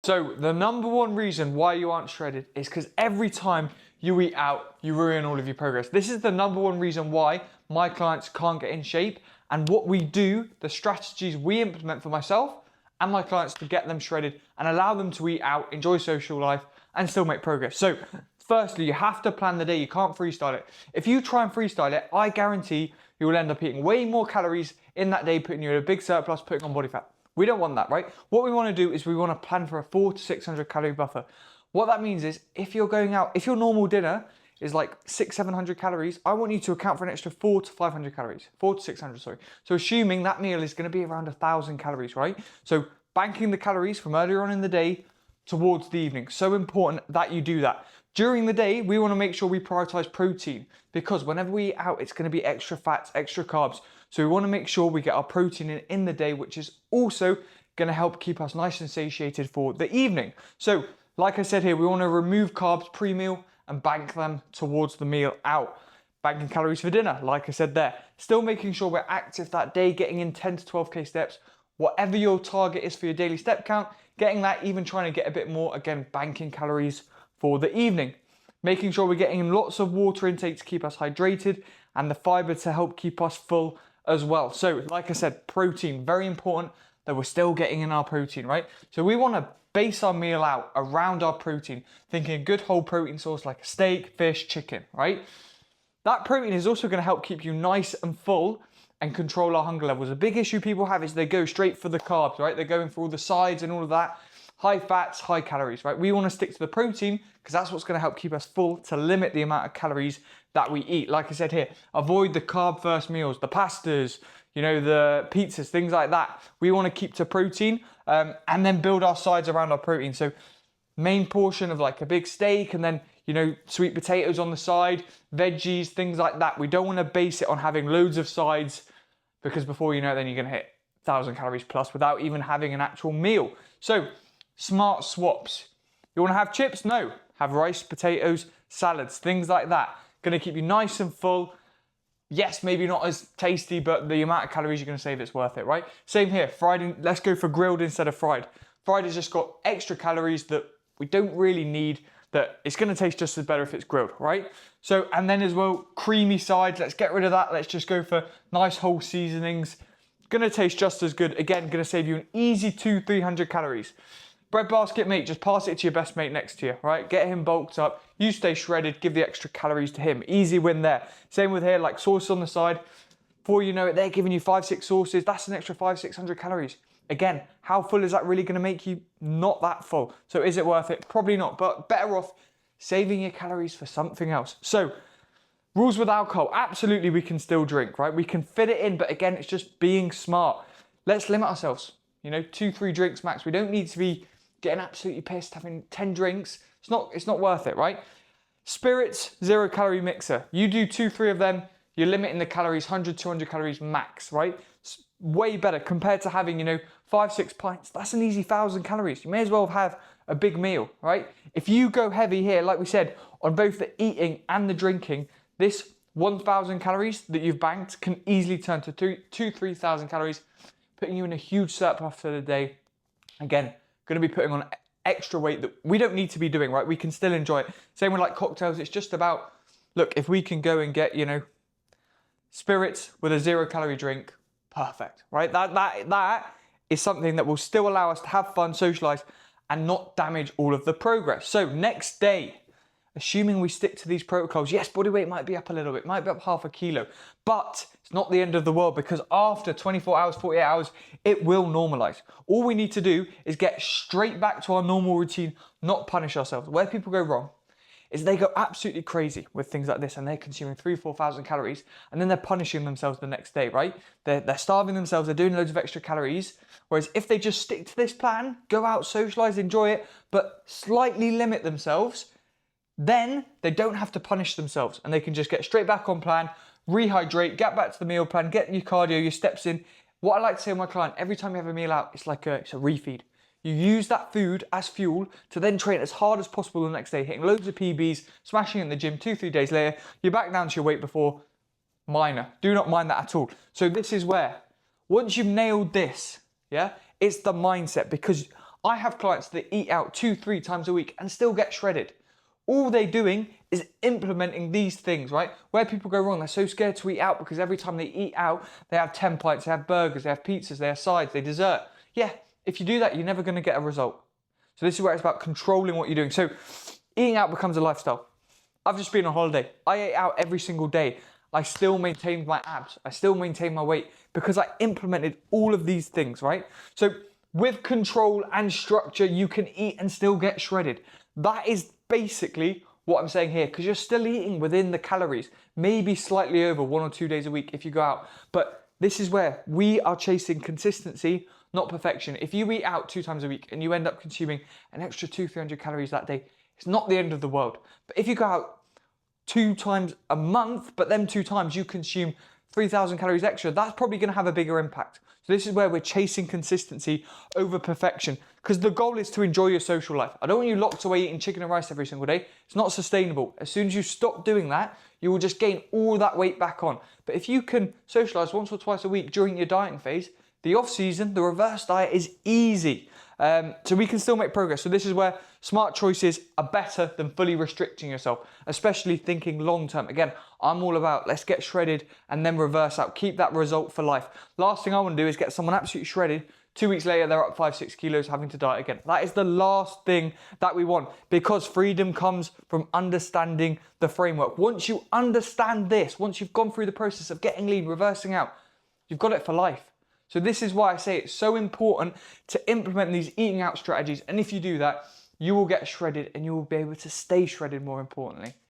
So the number one reason why you aren't shredded is because every time you eat out, you ruin all of your progress. This is the number one reason why my clients can't get in shape, and what we do, the strategies we implement for myself and my clients to get them shredded and allow them to eat out, enjoy social life, and still make progress. So firstly, you have to plan the day. You can't freestyle it. If you try and freestyle it, I guarantee you will end up eating way more calories in that day, putting you in a big surplus, putting on body fat. We don't want that, right? What we want to do is we want to plan for a 400 to 600 calorie buffer. What that means is if you're going out, if your normal dinner is like 600-700 calories, I want you to account for an extra 400 to 500 calories, 400 to 600, sorry. So assuming that meal is going to be around 1,000 calories, right? So banking the calories from earlier on in the day towards the evening. So important that you do that. During the day, we want to make sure we prioritize protein, because whenever we eat out, it's going to be extra fats, extra carbs. So we want to make sure we get our protein in the day, which is also going to help keep us nice and satiated for the evening. So like I said here, we want to remove carbs pre-meal and bank them towards the meal out. Banking calories for dinner, like I said there. Still making sure we're active that day, getting in 10 to 12K steps. Whatever your target is for your daily step count, getting that, even trying to get a bit more, again, banking calories for the evening. Making sure we're getting in lots of water intake to keep us hydrated, and the fiber to help keep us full as well. So like I said, protein, very important that we're still getting in our protein, right? So we want to base our meal out around our protein, thinking a good whole protein source like a steak, fish, chicken, right? That protein is also going to help keep you nice and full and control our hunger levels. A big issue people have is they go straight for the carbs, right? They're going for all the sides and all of that. High fats, high calories, right? We want to stick to the protein because that's what's going to help keep us full, to limit the amount of calories that we eat. Like I said here, avoid the carb first meals, the pastas, you know, the pizzas, things like that. We want to keep to protein and then build our sides around our protein. So main portion of like a big steak, and then, you know, sweet potatoes on the side, veggies, things like that. We don't want to base it on having loads of sides, because before you know it, then you're going to hit 1,000 calories plus without even having an actual meal. So smart swaps. You want to have chips? No. Have rice, potatoes, salads, things like that. Going to keep you nice and full. Yes, maybe not as tasty, but the amount of calories you're going to save, it's worth it, right? Same here, fried, let's go for grilled instead of fried. Fried has just got extra calories that we don't really need, that it's going to taste just as better if it's grilled, right? So, and then as well, creamy sides, let's get rid of that. Let's just go for nice whole seasonings. Going to taste just as good. Again, going to save you an easy 200-300 calories. Bread basket meat, just pass it to your best mate next to you, right? Get him bulked up, you stay shredded, give the extra calories to him. Easy win there. Same with here, like sauce on the side. Before you know it, they're giving you 5-6 sauces. That's an extra 500-600 calories. Again, how full is that really going to make you? Not that full. So is it worth it? Probably not, but better off saving your calories for something else. So rules with alcohol, absolutely we can still drink, right? We can fit it in, but again, it's just being smart. Let's limit ourselves, you know, 2-3 drinks max. We don't need to be getting absolutely pissed, having 10 drinks. It's not worth it, right? Spirits, 0 calorie mixer. You do 2-3 of them, you're limiting the calories, 100-200 calories max, right? It's way better compared to having, you know, 5-6 pints. That's an easy 1,000 calories. You may as well have a big meal, right? If you go heavy here, like we said, on both the eating and the drinking, this 1,000 calories that you've banked can easily turn to 2,000-3,000 calories, putting you in a huge surplus for the day. Again, going to be putting on extra weight that we don't need to be doing, right? We can still enjoy it. Same with like cocktails. It's just about, look, if we can go and get, you know, spirits with a 0 calorie drink, perfect, right? That is something that will still allow us to have fun, socialize, and not damage all of the progress. So next day, assuming we stick to these protocols, yes, body weight might be up a little bit, might be up 0.5 kilo, but it's not the end of the world, because after 24 hours, 48 hours, it will normalize. All we need to do is get straight back to our normal routine, not punish ourselves. Where people go wrong is they go absolutely crazy with things like this, and they're consuming 3,000-4,000 calories, and then they're punishing themselves the next day, right? They're starving themselves, they're doing loads of extra calories. Whereas if they just stick to this plan, go out, socialize, enjoy it, but slightly limit themselves, then they don't have to punish themselves, and they can just get straight back on plan, rehydrate, get back to the meal plan, get your cardio, your steps in. What I like to say to my client, every time you have a meal out, it's a refeed. You use that food as fuel to then train as hard as possible the next day, hitting loads of PBs, smashing in the gym 2-3 days later, you're back down to your weight before. Minor. Do not mind that at all. So this is where, once you've nailed this, yeah, it's the mindset, because I have clients that eat out 2-3 times a week and still get shredded. All they're doing is implementing these things, right? Where people go wrong, they're so scared to eat out because every time they eat out, they have 10 pints, they have burgers, they have pizzas, they have sides, they dessert. Yeah, if you do that, you're never gonna get a result. So this is where it's about controlling what you're doing. So eating out becomes a lifestyle. I've just been on holiday. I ate out every single day. I still maintained my abs. I still maintained my weight because I implemented all of these things, right? So with control and structure, you can eat and still get shredded. That is basically what I'm saying here, because you're still eating within the calories, maybe slightly over 1 or 2 days a week if you go out. But this is where we are chasing consistency, not perfection. If you eat out 2 times a week and you end up consuming an extra 200-300 calories that day, it's not the end of the world. But if you go out 2 times a month, but then 2 times you consume 3,000 calories extra, that's probably going to have a bigger impact. So this is where we're chasing consistency over perfection, because the goal is to enjoy your social life. I don't want you locked away eating chicken and rice every single day. It's not sustainable. As soon as you stop doing that, you will just gain all that weight back on. But if you can socialize once or twice a week during your dieting phase, the off season, the reverse diet is easy. So we can still make progress. So this is where smart choices are better than fully restricting yourself, especially thinking long term. Again, I'm all about let's get shredded and then reverse out. Keep that result for life. Last thing I want to do is get someone absolutely shredded. 2 weeks later, they're up 5-6 kilos having to diet again. That is the last thing that we want, because freedom comes from understanding the framework. Once you understand this, once you've gone through the process of getting lean, reversing out, you've got it for life. So this is why I say it's so important to implement these eating out strategies. And if you do that, you will get shredded and you will be able to stay shredded, more importantly.